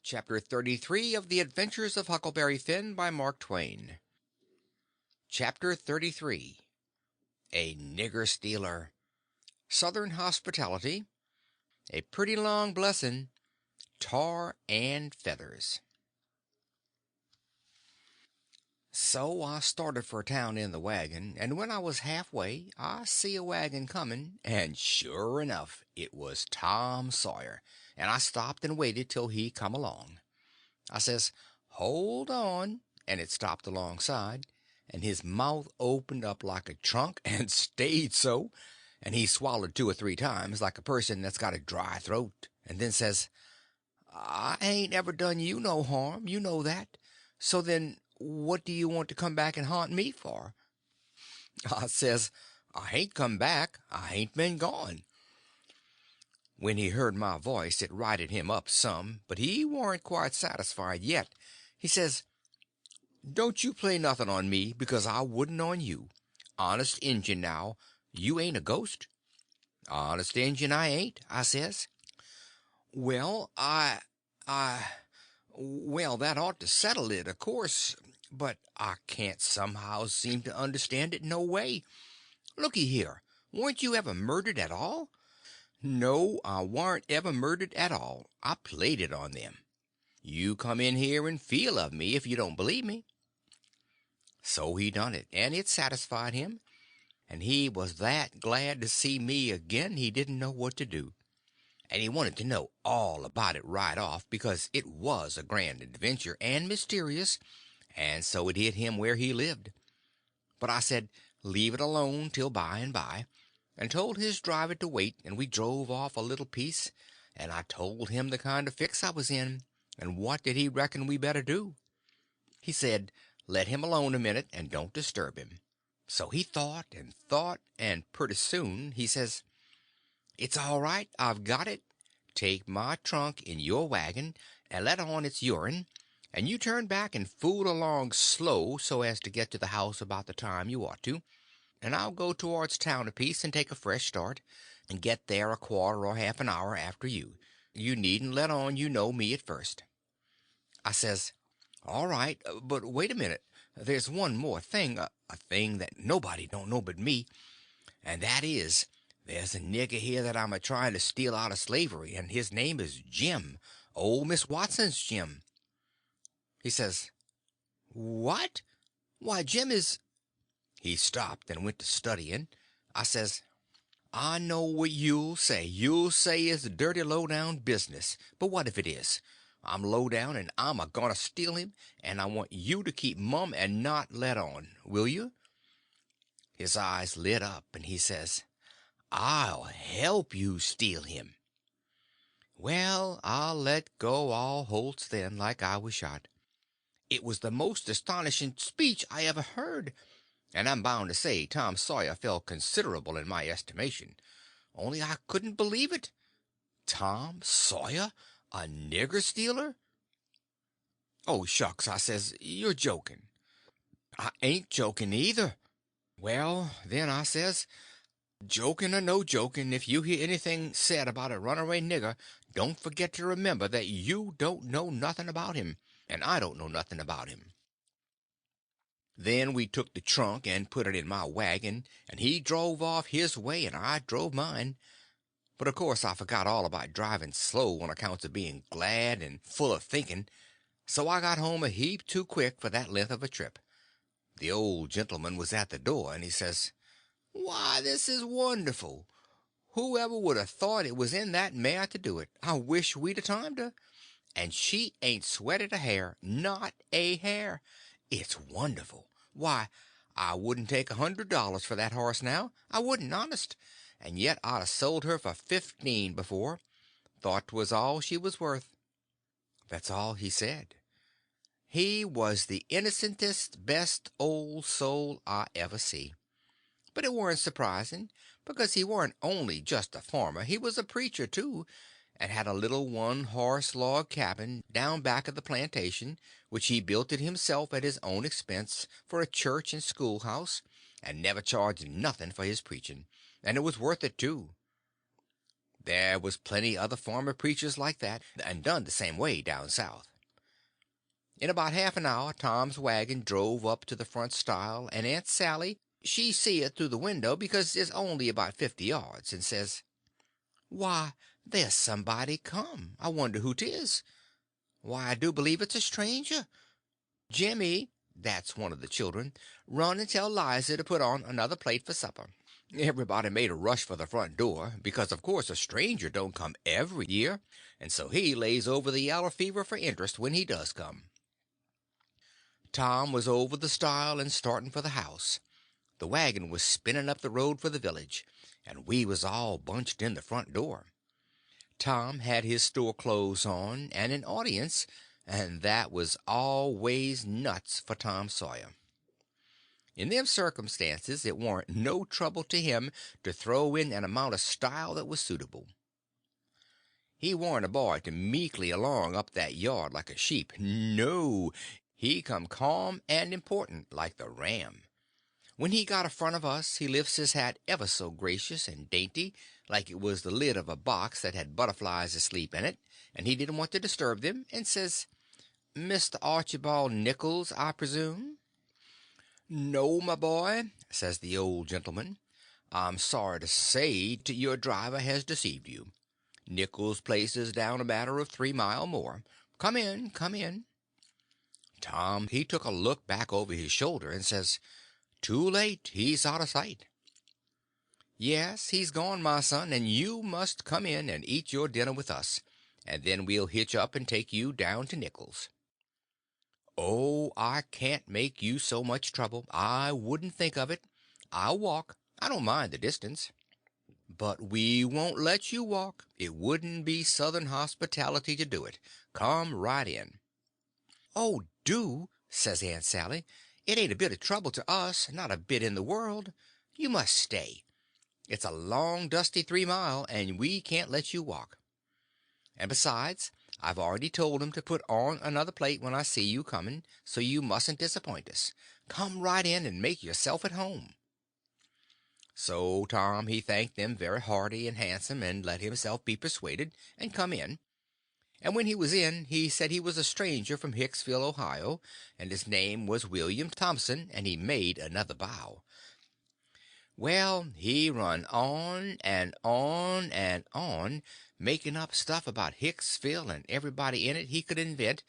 Chapter 33 of The Adventures of Huckleberry Finn by Mark Twain. Chapter 33. A Nigger Stealer. Southern Hospitality. A Pretty Long Blessing. Tar and Feathers. So I started for town in the wagon, and when I was halfway I see a wagon coming, and sure enough it was Tom Sawyer, and I stopped and waited till he come along. I says, "Hold on," and it stopped alongside, and his mouth opened up like a trunk and stayed so, and he swallowed two or three times like a person that's got a dry throat, and then says, "I ain't ever done you no harm, you know that. So then what do you want to come back and haunt me for?" I says, "I ain't come back. I ain't been gone." When he heard my voice it righted him up some, but he warn't quite satisfied yet. He says, "Don't you play nothing on me, because I wouldn't on you. Honest Injun now, you ain't a ghost?" "Honest Injun, I ain't," I says. "Well, well, that ought to settle it, of course, but I can't somehow seem to understand it no way. Looky here, weren't you ever murdered at all?" "No, I warn't ever murdered at all. I played it on them. You come in here and feel of me if you don't believe me." So he done it, and it satisfied him, and he was that glad to see me again he didn't know what to do. And he wanted to know all about it right off, because it was a grand adventure and mysterious, and so it hit him where he lived. But I said leave it alone till by and by, and told his driver to wait, and we drove off a little piece, and I told him the kind of fix I was in, and what did he reckon we better do. He said let him alone a minute and don't disturb him. So he thought, and pretty soon he says, "It's all right, I've got it. Take my trunk in your wagon and let on it's your'n, and you turn back and fool along slow so as to get to the house about the time you ought to, and I'll go towards town a piece and take a fresh start, and get there a quarter or half an hour after you. You needn't let on you know me at first." I says, "All right, but wait a minute. There's one more thing, a thing that nobody don't know but me, and that is, there's a nigger here that I'm a trying to steal out of slavery, and his name is Jim, old Miss Watson's Jim." He says, "What? Why, Jim is—" He stopped and went to studying. I says, "I know what you'll say. You'll say it's dirty low-down business. But what if it is? I'm low-down, and I'm a-going to steal him, and I want you to keep mum and not let on. Will you?" His eyes lit up, and he says, "I'll help you steal him." Well, I'll let go all holts then, like I was shot. It was the most astonishing speech I ever heard, and I'm bound to say Tom Sawyer fell considerable in my estimation. Only I couldn't believe it. Tom Sawyer, a nigger stealer? "Oh, shucks," I says, "you're joking." "I ain't joking either." "Well, then," I says, "joking or no joking, if you hear anything said about a runaway nigger, don't forget to remember that you don't know nothing about him, and I don't know nothing about him." Then we took the trunk and put it in my wagon, and he drove off his way and I drove mine. But of course I forgot all about driving slow on accounts of being glad and full of thinking, so I got home a heap too quick for that length of a trip. The old gentleman was at the door, and he says, "Why, this is wonderful. Whoever would have thought it was in that mare to do it? I wish we'd a timed her. And she ain't sweated a hair, not a hair. It's wonderful. Why, I wouldn't take $100 for that horse now. I wouldn't, honest. And yet I'd a sold her for 15 before. Thought 'twas all she was worth." That's all he said. He was the innocentest, best old soul I ever see. But it warn't surprising, because he warn't only just a farmer, he was a preacher, too, and had a little one horse log cabin down back of the plantation, which he built it himself at his own expense for a church and schoolhouse, and never charged nothing for his preaching, and it was worth it, too. There was plenty other farmer preachers like that, and done the same way down south. In about half an hour Tom's wagon drove up to the front stile, and Aunt Sally she see it through the window because it's only about 50 yards, and says, "Why, there's somebody come. I wonder who 'tis. Why, I do believe it's a stranger. Jimmy," that's one of the children, "run and tell Liza to put on another plate for supper." Everybody made a rush for the front door, because of course a stranger don't come every year, and so he lays over the yaller fever for interest when he does come. Tom was over the stile and starting for the house. The wagon was spinning up the road for the village, and we was all bunched in the front door. Tom had his store clothes on, and an audience, and that was always nuts for Tom Sawyer. In them circumstances it warn't no trouble to him to throw in an amount of style that was suitable. He warn't a boy to meekly along up that yard like a sheep. No, he come calm and important like the ram. When he got a front of us he lifts his hat ever so gracious and dainty, like it was the lid of a box that had butterflies asleep in it, and he didn't want to disturb them, and says, "Mr. Archibald Nichols, I presume?" "No, my boy," says the old gentleman. "I'm sorry to say your driver has deceived you. Nichols' place is down a matter of 3 mile more. Come in, come in." Tom he took a look back over his shoulder, and says, "Too late, he's out of sight." "Yes, he's gone, my son, and you must come in and eat your dinner with us, and then we'll hitch up and take you down to Nichols." "Oh, I can't make you so much trouble. I wouldn't think of it. I'll walk. I don't mind the distance." "But we won't let you walk. It wouldn't be Southern hospitality to do it. Come right in." "Oh, do," says Aunt Sally. "It ain't a bit of trouble to us, not a bit in the world. You must stay. It's a long, dusty 3 mile, and we can't let you walk. And besides, I've already told him to put on another plate when I see you coming, so you mustn't disappoint us. Come right in and make yourself at home." So Tom he thanked them very hearty and handsome, and let himself be persuaded, and come in. And when he was in, he said he was a stranger from Hicksville, Ohio, and his name was William Thompson, and he made another bow. Well, he run on and on and on, making up stuff about Hicksville and everybody in it he could invent,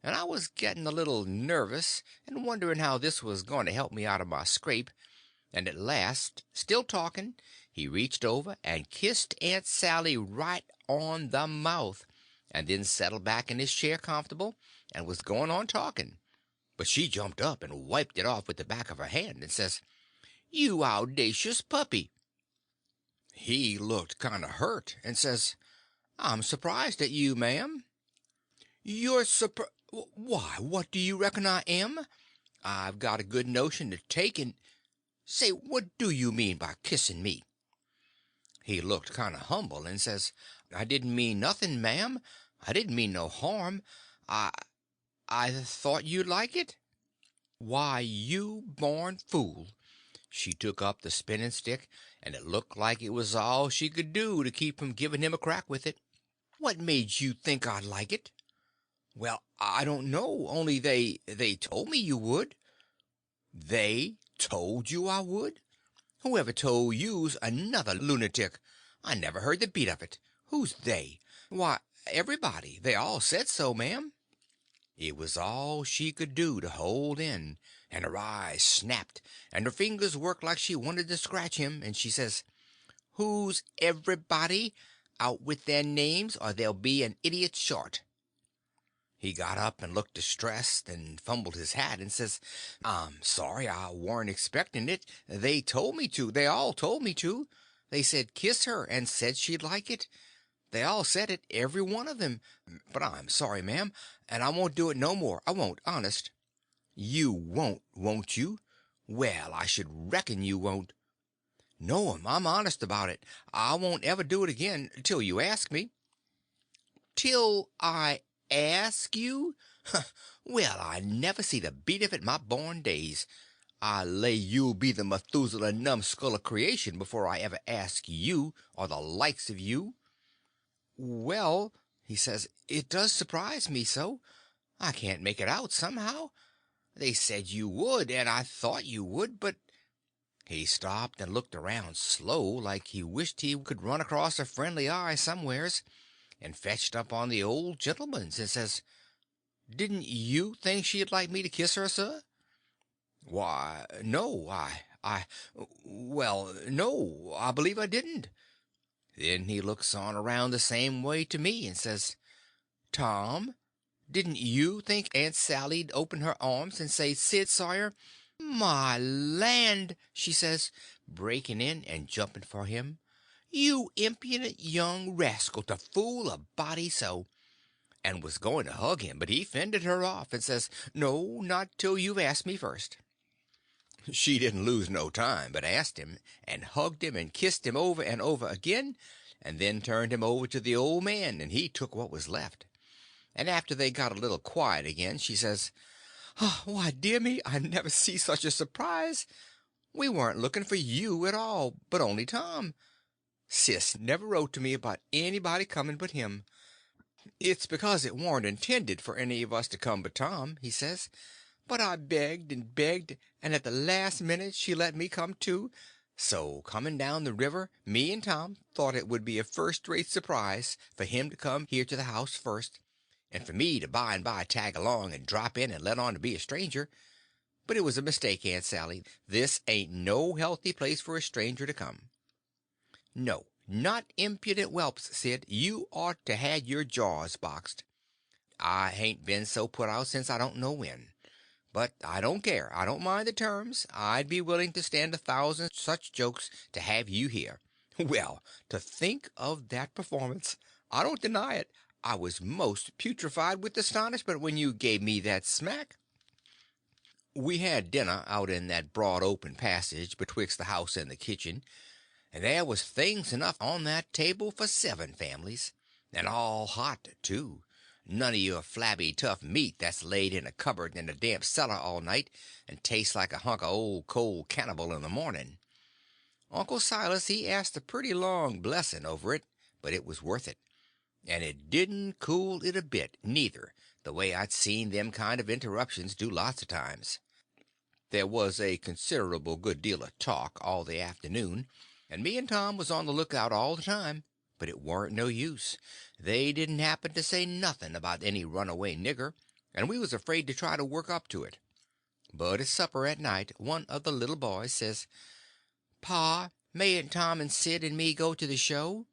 and I was getting a little nervous and wondering how this was going to help me out of my scrape, and at last, still talking, he reached over and kissed Aunt Sally right on the mouth, and then settled back in his chair comfortable, and was going on talking. But she jumped up and wiped it off with the back of her hand, and says, "You audacious puppy!" He looked kind of hurt, and says, "I'm surprised at you, ma'am." "You're surprised? Why, what do you reckon I am? I've got a good notion to taking. Say, what do you mean by kissing me?" He looked kind of humble, and says, "I didn't mean nothing, ma'am. I didn't mean no harm. I thought you'd like it." Why, you born fool! She took up the spinning stick, and it looked like it was all she could do to keep from giving him a crack with it. "What made you think I'd like it?" "Well, I don't know, only they told me you would." "They told you I would? Whoever told you's another lunatic. I never heard the beat of it. Who's they?" "Why, everybody. They all said so, ma'am." It was all she could do to hold in, and her eyes snapped, and her fingers worked like she wanted to scratch him, and she says, "Who's everybody? Out with their names, or there'll be an idiot short." He got up and looked distressed, and fumbled his hat, and says, "I'm sorry, I warn't expecting it. They told me to. They all told me to. They said kiss her, and said she'd like it. They all said it, every one of them. But I'm sorry, ma'am, and I won't do it no more. I won't, honest." "You won't you? Well, I should reckon you won't." "No'm, I'm honest about it. I won't ever do it again till you ask me." "Till I ask you? Well, I never see the beat of it my born days. I lay you'll be the Methuselah numbskull of creation before I ever ask you, or the likes of you. Well, he says, it does surprise me so. I can't make it out somehow. They said you would, and I thought you would, but he stopped and looked around slow, like he wished he could run across a friendly eye somewheres, and fetched up on the old gentleman's and says, "Didn't you think she'd like me to kiss her, sir?" "Why, no, well, no, I believe I didn't." Then he looks on around the same way to me and says, "Tom, didn't you think Aunt Sally'd open her arms and say, 'Sid Sawyer'?" "My land!" she says, breaking in and jumping for him. "You impudent young rascal to fool a body so!" And was going to hug him, but he fended her off and says, "No, not till you've asked me first." She didn't lose no time, but asked him, and hugged him and kissed him over and over again, and then turned him over to the old man, and he took what was left. And after they got a little quiet again, she says, "Oh, why, dear me, I never see such a surprise. We weren't looking for you at all, but only Tom. Sis never wrote to me about anybody coming but him. It's because it warn't intended for any of us to come but Tom," he says. "But I begged and begged, and at the last minute she let me come too. So coming down the river, me and Tom thought it would be a first-rate surprise for him to come here to the house first, and for me to by and by tag along and drop in and let on to be a stranger. But it was a mistake, Aunt Sally. This ain't no healthy place for a stranger to come. No, not impudent whelps, Sid. You ought to had your jaws boxed. I hain't been so put out since I don't know when. But I don't care. I don't mind the terms. I'd be willing to stand 1,000 such jokes to have you here. Well, to think of that performance! I don't deny it. I was most putrefied with astonishment when you gave me that smack. We had dinner out in that broad open passage betwixt the house and the kitchen, and there was things enough on that table for 7 families, and all hot, too. None of your flabby tough meat that's laid in a cupboard in a damp cellar all night and tastes like a hunk of old cold cannibal in the morning. Uncle Silas he asked a pretty long blessing over it, but it was worth it, and it didn't cool it a bit, neither, the way I'd seen them kind of interruptions do lots of times. There was a considerable good deal of talk all the afternoon, and me and Tom was on the lookout all the time, but it warn't no use. They didn't happen to say nothing about any runaway nigger, and we was afraid to try to work up to it. But at supper at night one of the little boys says, "Pa, mayn't Tom and Sid and me go to the show?"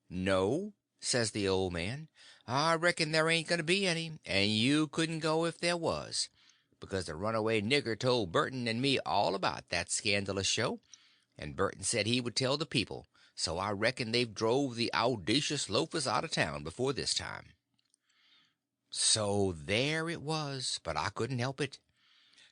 "No," says the old man, "I reckon there ain't going to be any, and you couldn't go if there was, because the runaway nigger told Burton and me all about that scandalous show, and Burton said he would tell the people, so I reckon they've drove the owdacious loafers out of town before this time." So there it was, but I couldn't help it.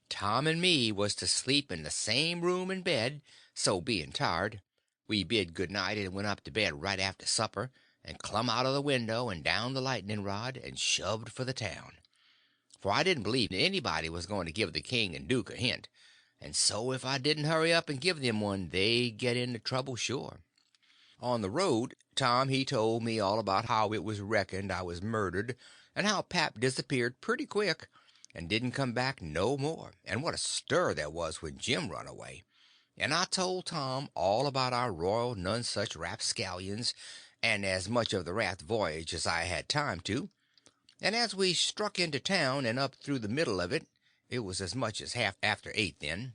Tom and me was to sleep in the same room and bed, so being tired, we bid good night and went up to bed right after supper, and clumb out of the window and down the lightning rod, and shoved for the town. For I didn't believe anybody was going to give the king and duke a hint, and so if I didn't hurry up and give them one they'd get into trouble sure. On the road Tom he told me all about how it was reckoned I was murdered, and how pap disappeared pretty quick, and didn't come back no more, and what a stir there was when Jim run away. And I told Tom all about our Royal Nonesuch rapscallions, and as much of the raft voyage as I had time to, and as we struck into town and up through the middle of it was as much as half after 8 then.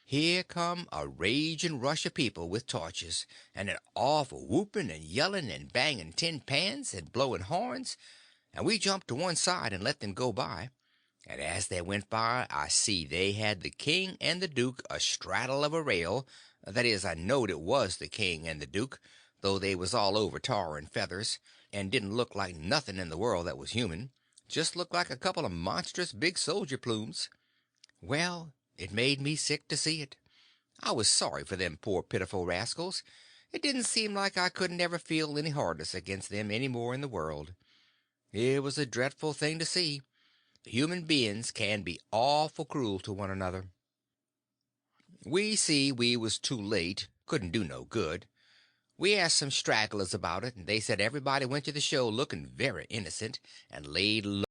Here come a raging rush of people with torches, and an awful whooping and yelling and banging tin pans and blowing horns, and we jumped to one side and let them go by, and as they went by I see they had the king and the duke a straddle of a rail. That is, I knowed it was the king and the duke, though they was all over tar and feathers, and didn't look like nothing in the world that was human, just looked like a couple of monstrous big soldier plumes. Well, it made me sick to see it. I was sorry for them poor pitiful rascals. It didn't seem like I couldn't ever feel any hardness against them any more in the world. It was a dreadful thing to see. Human beings can be awful cruel to one another. We see we was too late, couldn't do no good. We asked some stragglers about it, and they said everybody went to the show looking very innocent, and laid low